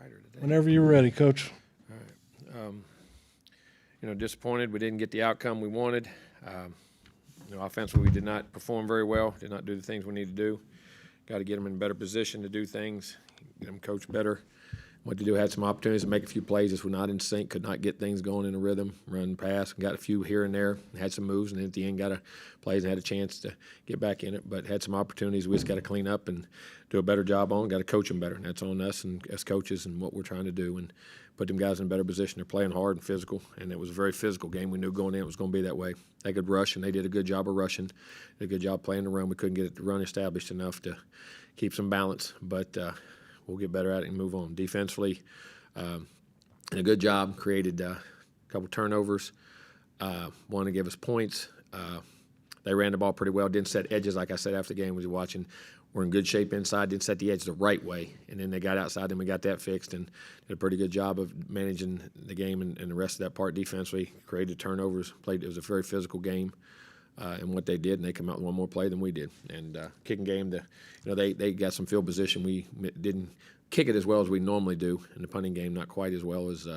brighter today. Whenever you're ready, Coach. All right. Disappointed we didn't get the outcome we wanted. Offensively, we did not perform very well, did not do the things we need to do. Got to get them in a better position to do things, get them coached better. What to do, had some opportunities to make a few plays, just were not in sync, could not get things going in a rhythm, run, pass, got a few here and there, had some moves, and then at the end got a plays and had a chance to get back in it, but had some opportunities we just got to clean up and do a better job on, got to coach them better, and that's on us and as coaches and what we're trying to do and put them guys in a better position. They're playing hard and physical, and it was a very physical game. We knew going in it was going to be that way. They could rush, and they did a good job of rushing, did a good job playing the run. We couldn't get the run established enough to keep some balance, but we'll get better at it and move on. Defensively, and a good job, created a couple turnovers, wanted to give us points. They ran the ball pretty well, didn't set edges like I said after the game. Was watching, we're in good shape inside, didn't set the edge the right way, and then they got outside and we got that fixed and did a pretty good job of managing the game and the rest of that part defensively, created turnovers, played. It was a very physical game. And what they did, and they come out with one more play than we did. And kicking game, they got some field position. We didn't kick it as well as we normally do. In the punting game, not quite as well as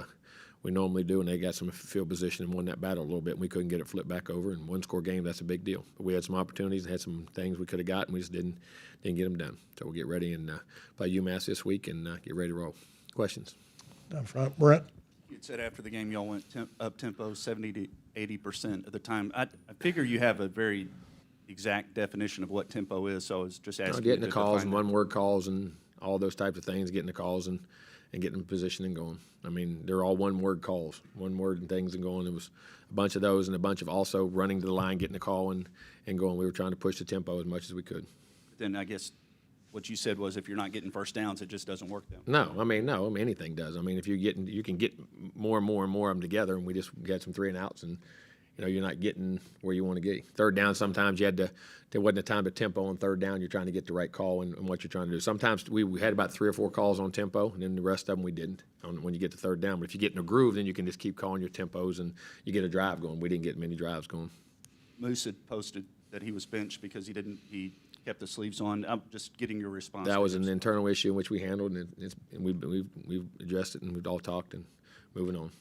we normally do. And they got some field position and won that battle a little bit. And we couldn't get it flipped back over. And one-score game, that's a big deal. But we had some opportunities and had some things we could have got, and we just didn't get them done. So we'll get ready and play UMass this week and get ready to roll. Questions? Down front, Brent. You said after the game y'all went up tempo 70 to 80% of the time. I figure you have a very exact definition of what tempo is, so I was just asking. Getting the calls and one-word calls and all those types of things, getting the calls and getting them in position and going. I mean, they're all one-word calls, one-word and things and going. There was a bunch of those and a bunch of also running to the line, getting the call and going. We were trying to push the tempo as much as we could. Then I guess what you said was if you're not getting first downs, it just doesn't work then. No, anything does. I mean, if you can get more and more and more of them together, and we just got some 3 and outs, and you're not getting where you want to get. Third down, sometimes you had to. There wasn't a time to tempo on third down. You're trying to get the right call and what you're trying to do. Sometimes we had about 3 or 4 calls on tempo, and then the rest of them we didn't when you get to third down. But if you get in a groove, then you can just keep calling your tempos, and you get a drive going. We didn't get many drives going. Moose had posted that he was benched because he kept the sleeves on. I'm just getting your response. That was an internal issue in which we handled, and we've addressed it, and we've all talked and moving on.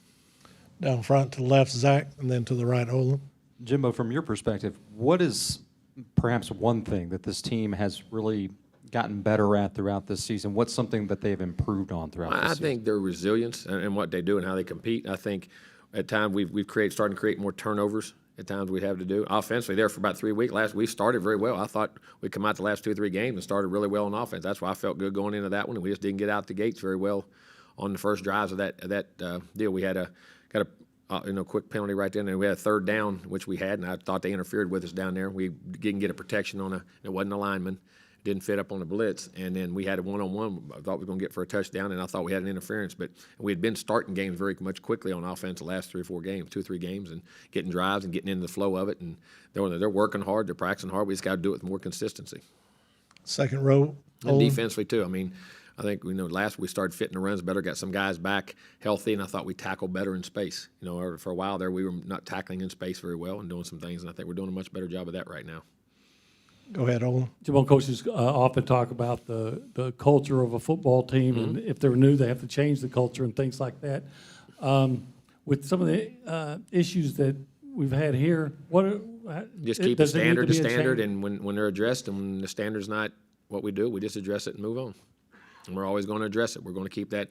Down front to the left, Zach, and then to the right, Olin. Jimbo, from your perspective, what is perhaps one thing that this team has really gotten better at throughout this season? What's something that they've improved on throughout this season? I think their resilience and what they do and how they compete. I think at times we've starting to create more turnovers. At times we have to do offensively there for about 3 weeks. We started very well. I thought we'd come out the last 2 or 3 games and started really well on offense. That's why I felt good going into that one, and we just didn't get out the gates very well on the first drives of that deal. We had got a quick penalty right there, and we had a third down, which we had, and I thought they interfered with us down there. We didn't get a protection on it wasn't a lineman. Didn't fit up on the blitz, and then we had a one-on-one I thought we were going to get for a touchdown, and I thought we had an interference. But we had been starting games very much quickly on offense the last 3 or 4 games, 2 or 3 games, and getting drives and getting into the flow of it. And they're working hard, they're practicing hard. We just got to do it with more consistency. Second row, And Olin. defensively, too. I mean, I think last we started fitting the runs better, got some guys back healthy, and I thought we tackled better in space. For a while there, we were not tackling in space very well and doing some things, and I think we're doing a much better job of that right now. Go ahead, Olin. Jimbo, coaches often talk about the culture of a football team, and if they're new, they have to change the culture and things like that. With some of the issues that we've had here, Just keep the standard, and when they're addressed, and when the standard's not what we do, we just address it and move on. And we're always going to address it. We're going to keep that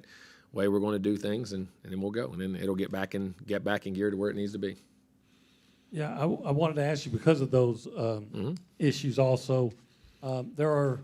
way we're going to do things, and then we'll go, and then it'll get back in gear to where it needs to be. Yeah, I wanted to ask you because of those issues also. There are,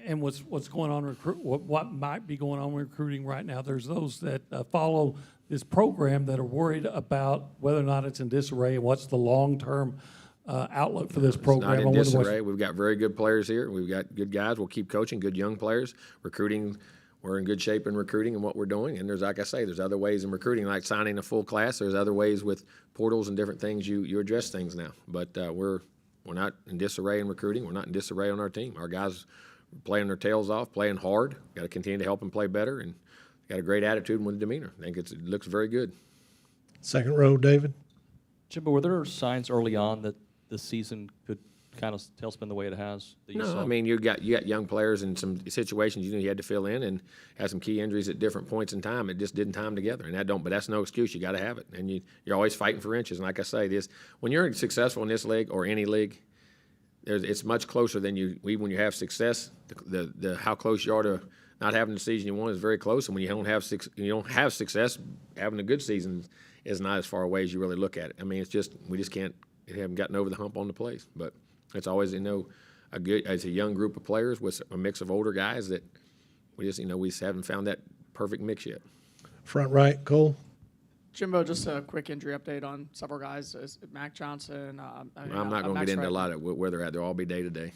and what's going on what might be going on in recruiting right now. There's those that follow this program that are worried about whether or not it's in disarray and what's the long-term outlook for this program. It's not in disarray. We've got very good players here. We've got good guys. We'll keep coaching good young players. Recruiting. We're in good shape in recruiting and what we're doing. And there's, like I say, there's other ways in recruiting, like signing a full class. There's other ways with portals and different things. You address things now. But we're not in disarray in recruiting. We're not in disarray on our team. Our guys are playing their tails off, playing hard. Got to continue to help them play better, and got a great attitude and with demeanor. I think it looks very good. Second row, David. Jimbo, were there signs early on that the season could kind of tailspin the way it has that you No, saw? I mean, you got young players in some situations you had to fill in and had some key injuries at different points in time. It just didn't time together, and but that's no excuse. You got to have it, and you're always fighting for inches. And like I say, when you're successful in this league or any league, it's much closer than when you have success. The how close you are to not having the season you want is very close, and when you don't have success, having a good season is not as far away as you really look at it. I mean, we just haven't gotten over the hump on the place, but. It's always, it's a young group of players with a mix of older guys that we just haven't found that perfect mix yet. Front right, Cole. Jimbo, just a quick injury update on several guys. Mac Johnson. I'm not going to get into a lot of where they're at. They'll all be day to day.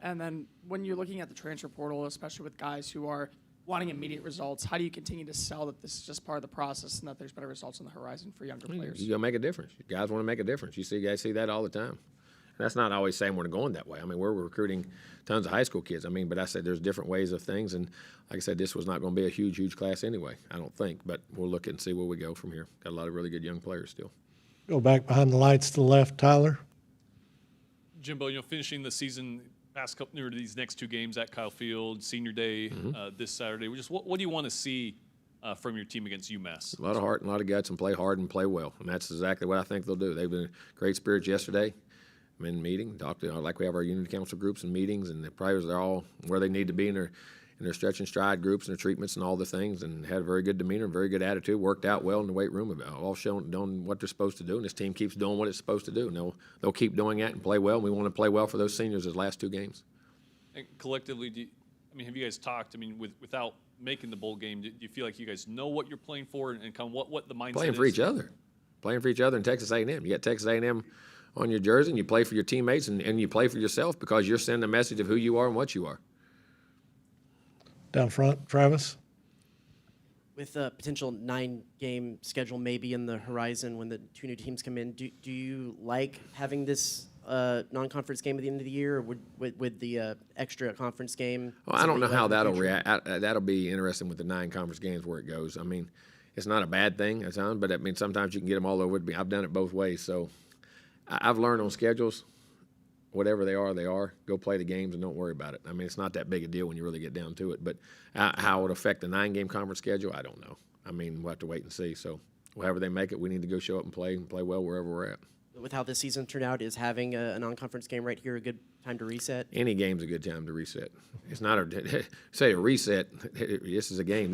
And then when you're looking at the transfer portal, especially with guys who are wanting immediate results, how do you continue to sell that this is just part of the process and that there's better results on the horizon for younger players? You're going to make a difference. Guys want to make a difference. Guys see that all the time. That's not always saying we're going that way. I mean, we're recruiting tons of high school kids. I mean, but I said there's different ways of things, and like I said, this was not going to be a huge class anyway, I don't think. But we'll look and see where we go from here. Got a lot of really good young players still. Go back behind the lights to the left, Tyler. Jimbo, finishing the season past couple or these next two games at Kyle Field, Senior Day this Saturday. What do you want to see from your team against UMass? A lot of heart and a lot of guts, and play hard and play well, and that's exactly what I think they'll do. They've been great spirits yesterday. In meeting, like we have our unit council groups and meetings, and the players are all where they need to be in their stretch and stride groups and their treatments and all the things, and had a very good demeanor, very good attitude, worked out well in the weight room, all doing what they're supposed to do, and this team keeps doing what it's supposed to do. And they'll keep doing that and play well, and we want to play well for those seniors as last two games. And collectively, have you guys talked? Without making the bowl game, do you feel like you guys know what you're playing for and kind of what the mindset Playing is? for each other. Playing for each other in Texas A&M. You got Texas A&M on your jersey, and you play for your teammates, and you play for yourself because you're sending a message of who you are and what you are. Down front, Travis. With a potential 9-game schedule maybe in the horizon when the two new teams come in, do you like having this non-conference game at the end of the year, or would the extra conference game? Well, I don't know how that'll react. react. That'll be interesting with the 9 conference games where it goes. I mean, it's not a bad thing, but I mean sometimes you can get them all over. I've done it both ways, so I've learned on schedules, whatever they are. Go play the games and don't worry about it. I mean, it's not that big a deal when you really get down to it. But how it would affect the 9-game conference schedule, I don't know. I mean, we'll have to wait and see. So however they make it, we need to go show up and play well wherever we're at. With how this season turned out, is having a non-conference game right here a good time to reset? Any game's a good time to reset. It's not say a reset. This is a game.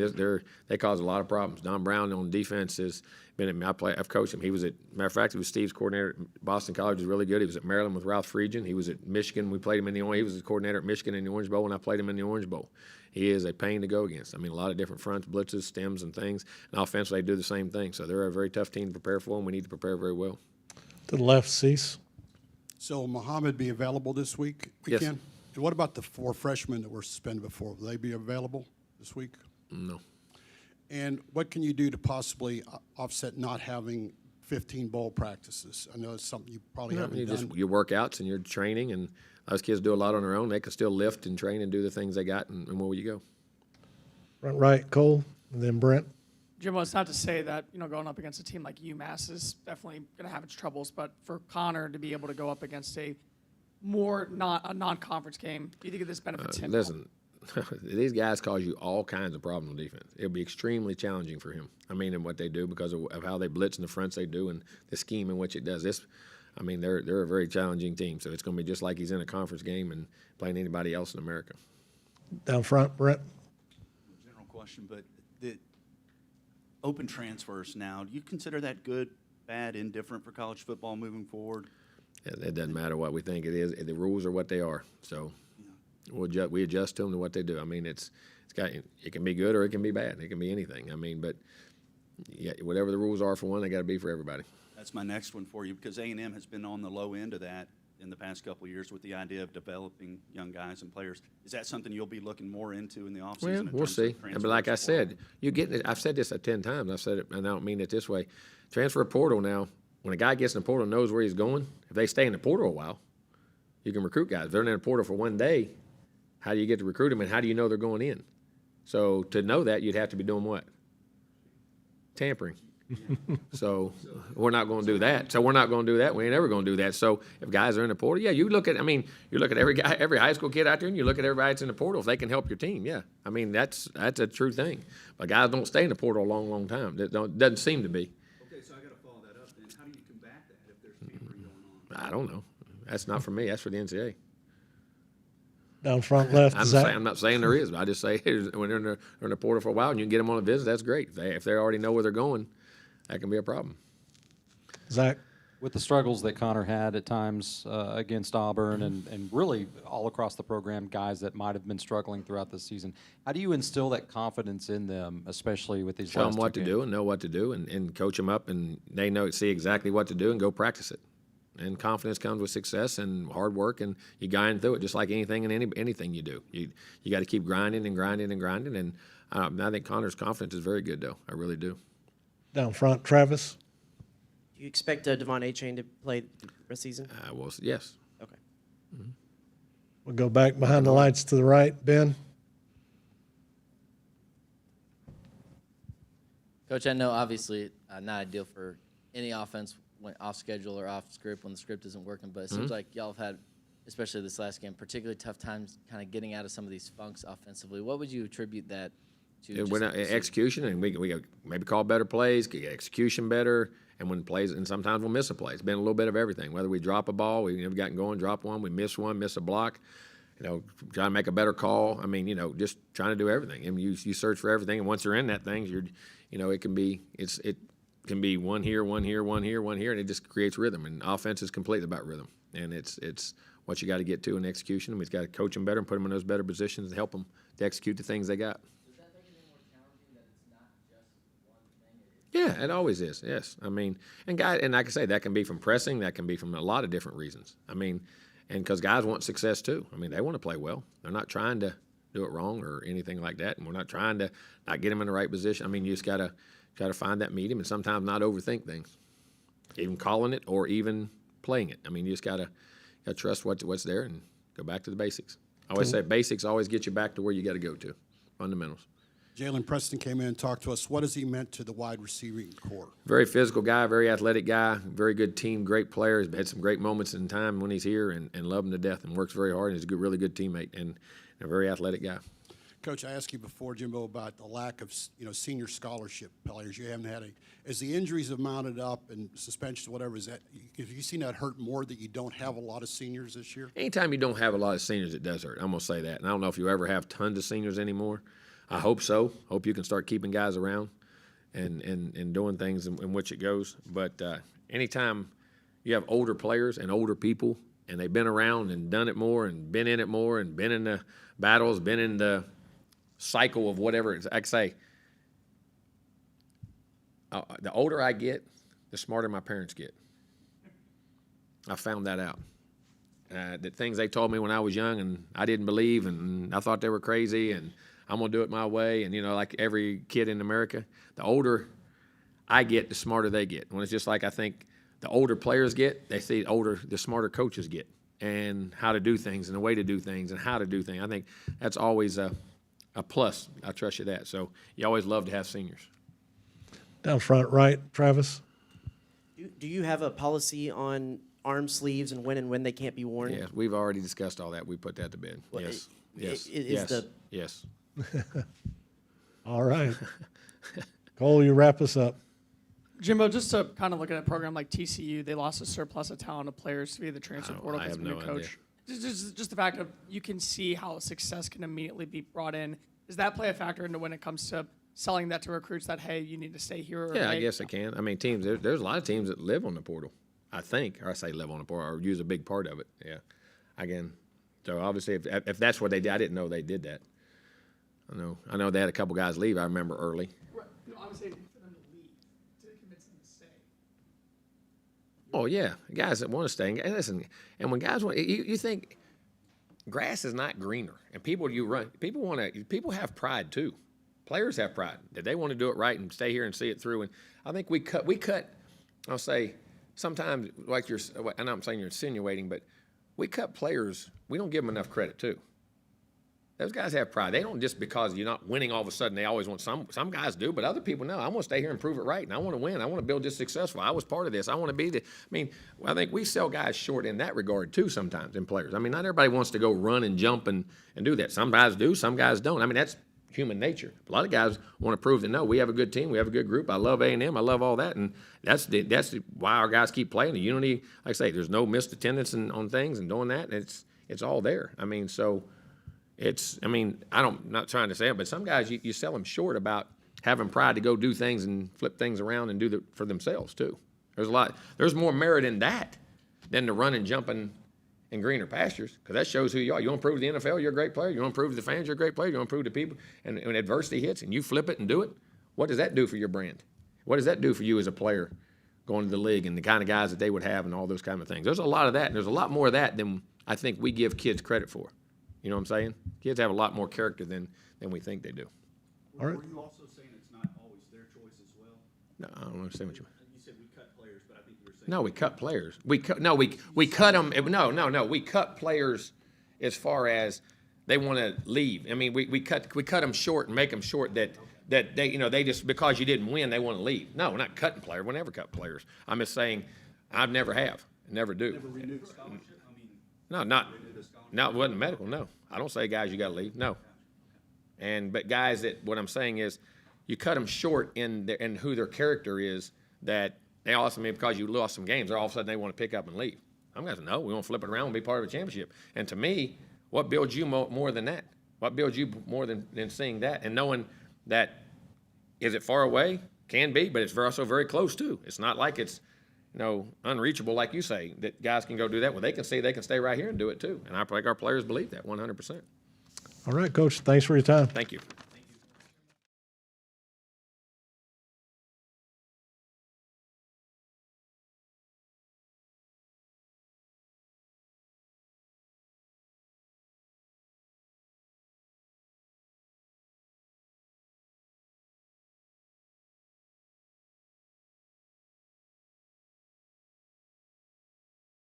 They cause a lot of problems. Don Brown on defense has been. I've coached him. He was matter of fact, he was Steve's coordinator at Boston College. He was really good. He was at Maryland with Ralph Friedgen. He was at Michigan. We played him in the Orange. He was the coordinator at Michigan in the Orange Bowl, and I played him in the Orange Bowl. He is a pain to go against. I mean, a lot of different fronts, blitzes, stems, and things. And offensively, they do the same thing. So they're a very tough team to prepare for, and we need to prepare very well. To the left, Cease. So will Muhammad be available this Yes. weekend? And what about the 4 freshmen that were suspended before? Will they be available this week? No. And what can you do to possibly offset not having 15 bowl practices? I know it's something you probably haven't done. Your workouts and your training, and those kids do a lot on their own. They can still lift and train and do the things they got, and where will you go? Front right, Cole, and then Brent. Jimbo, it's not to say that, going up against a team like UMass is definitely going to have its troubles, but for Connor to be able to go up against a non-conference game, do you think this benefits him? Listen, these guys cause you all kinds of problems on defense. It'll be extremely challenging for him. I mean, in what they do because of how they blitz in the fronts they do and the scheme in which it does. They're a very challenging team, so it's going to be just like he's in a conference game and playing anybody else in America. Down front, Brent. General question, but the open transfers now, do you consider that good, bad, indifferent for college football moving forward? It doesn't matter what we think it is. The rules are what they are. So we adjust to them to what they do. I mean, it can be good or it can be bad. It can be anything. I mean, but yeah, whatever the rules are for one, they got to be for everybody. That's my next one for you, because A&M has been on the low end of that in the past couple of years with the idea of developing young guys and players. Is that something you'll be looking more into in the offseason? Well, we'll see. But like I said, I've said this 10 times. I've said it, and I don't mean it this way. Transfer portal now, when a guy gets in the portal and knows where he's going, if they stay in the portal a while, you can recruit guys. If they're in the portal for one day, how do you get to recruit them, and how do you know they're going in? So to know that, you'd have to be doing what? Tampering. So we're not going to do that. So we're not going to do that. We ain't ever going to do that. So if guys are in the portal, yeah, you look at every guy, every high school kid out there, and you look at everybody that's in the portal. If they can help your team, yeah. I mean, that's a true thing. But guys don't stay in the portal a long, long time. Doesn't seem to be. Okay, so I got to follow that up then. How do you combat that if there's tampering going on? I don't know. That's not for me. That's for the NCAA. Down front left, Zach. I'm not saying there is, but I just say when they're in the portal for a while and you can get them on a visit, that's great. If they already know where they're going, that can be a problem. Zach. With the struggles that Connor had at times against Auburn and really all across the program, guys that might have been struggling throughout the season, how do you instill that confidence in them, especially with these Show last them what two to games? do and know what to do and coach them up, and they see exactly what to do and go practice it. And confidence comes with success and hard work, and you grind through it just like anything and anything you do. You got to keep grinding and grinding and grinding. And I think Connor's confidence is very good, though. I really do. Down front, Travis. Do you expect Devon A-Chain to play the rest of the season? Yes. Okay. We'll go back behind the lights to the right. Ben. Coach, I know obviously not ideal for any offense when off schedule or off script when the script isn't working, but it seems like y'all have had, especially this last game, particularly tough times kind of getting out of some of these funks offensively. What would you attribute that to? We're not, execution, and we maybe call better plays, get execution better, and when plays, and sometimes we'll miss a play. It's been a little bit of everything. Whether we drop a ball, we've never gotten going, drop one, we miss a block, trying to make a better call. I mean, just trying to do everything. I mean, you search for everything, and once you're in that thing, it can be one here, one here, one here, one here, and it just creates rhythm. And offense is completely about rhythm, and it's what you got to get to in execution. We've got to coach them better and put them in those better positions and help them to execute the things they got. Does that make it any more challenging that it's not just one thing? Yeah, it always is. Yes, I mean, and like I say, that can be from pressing. That can be from a lot of different reasons. I mean, and because guys want success too. I mean, they want to play well. They're not trying to do it wrong or anything like that. And we're not trying to not get them in the right position. I mean, you just gotta find that medium and sometimes not overthink things, even calling it or even playing it. I mean, you just gotta trust what's there and go back to the basics. I always say basics always get you back to where you got to go to, fundamentals. Jalen Preston came in and talked to us. What has he meant to the wide receiving core? Very physical guy, very athletic guy, very good team, great player. He's had some great moments in time when he's here and love him to death and works very hard. And he's a really good teammate and a very athletic guy. Coach, I asked you before, Jimbo, about the lack of senior scholarship players. You haven't had any. As the injuries have mounted up and suspensions, whatever, have you seen that hurt more that you don't have a lot of seniors this year? Anytime you don't have a lot of seniors, it does hurt. I'm going to say that. And I don't know if you ever have tons of seniors anymore. I hope so. Hope you can start keeping guys around and doing things in which it goes. But anytime you have older players and older people and they've been around and done it more and been in it more and been in the battles, been in the cycle of whatever it's, I say, the older I get, the smarter my parents get. I found that out. The things they told me when I was young and I didn't believe and I thought they were crazy and I'm going to do it my way. And, like every kid in America, the older I get, the smarter they get. When it's just like I think the older players get, they see the smarter coaches get and how to do things and the way to do things and how to do things. I think that's always a plus. I trust you that. So you always love to have seniors. Down front right, Travis. Do you have a policy on arm sleeves and when they can't be worn? Yeah, we've already discussed all that. We put that to bed. Well, Yes. is Yes. the- Yes. All right. Cole, you wrap us up. Jimbo, just to kind of look at a program like TCU, they lost a surplus of talent of players via the transfer portal I because have of a no new coach. Just the fact of you can see how success can immediately be brought in. Does that play a factor into when it comes to selling that to recruits that, hey, you need to stay here? Or, Yeah, I hey, guess it can. I mean, teams, there's a lot of teams that live on the portal, I think, or I say live on the portal, or use a big part of it. Yeah. Again, so obviously if that's what they did, I didn't know they did that. I know they had a couple guys leave, I remember early. Right. No, I was saying for them to leave, to convince them to stay. Oh, yeah, guys that want to stay. And listen, and when guys want, you think grass is not greener. And people have pride too. Players have pride that they want to do it right and stay here and see it through. And I think we cut, I'll say, sometimes, like and I'm saying you're insinuating, but we cut players, we don't give them enough credit too. Those guys have pride. They don't just because you're not winning all of a sudden. They always want some guys do, but other people know. I want to stay here and prove it right, and I want to win. I want to build this successful. I was part of this. I want to be the. I mean, I think we sell guys short in that regard too sometimes in players. I mean, not everybody wants to go run and jump and do that. Some guys do. Some guys don't. I mean, that's human nature. A lot of guys want to prove that no, we have a good team. We have a good group. I love A&M. I love all that, and that's why our guys keep playing. The unity, like I say, there's no missed attendance on things and doing that. It's all there. I mean, so. I'm not trying to say it, but some guys you sell them short about having pride to go do things and flip things around and do for themselves too. There's more merit in that than to run and jumping in greener pastures, because that shows who you are. You want to prove to the NFL you're a great player. You want to prove to the fans you're a great player. You want to prove to people, and when adversity hits and you flip it and do it, what does that do for your brand? What does that do for you as a player going to the league and the kind of guys that they would have and all those kind of things? There's a lot of that, and there's a lot more of that than I think we give kids credit for. You know what I'm saying? Kids have a lot more character than we think they do. All right. Were you also saying it's not always their choice as well? No, I don't understand what you mean. You said we cut players, but I think you were saying. No, we cut players. We cut them. No. We cut players as far as they want to leave. I mean, we cut them short and make them short that they just because you didn't win they want to leave. No, we're not cutting players. We never cut players. I'm just saying I never have, never do. Never renewed scholarship? No, it wasn't medical. No, I don't say guys you got to leave. No, but guys what I'm saying is, you cut them short in who their character is. That they also mean because you lost some games, all of a sudden they want to pick up and leave. I'm going to say no. We want to flip it around and be part of a championship. And to me, what builds you more than that? What builds you more than seeing that and knowing that is it far away? Can be, but it's also very close too. It's not like it's unreachable, like you say, that guys can go do that. Well, they can see they can stay right here and do it too. And I think our players believe that 100%. All right, Coach. Thanks for your time. Thank you.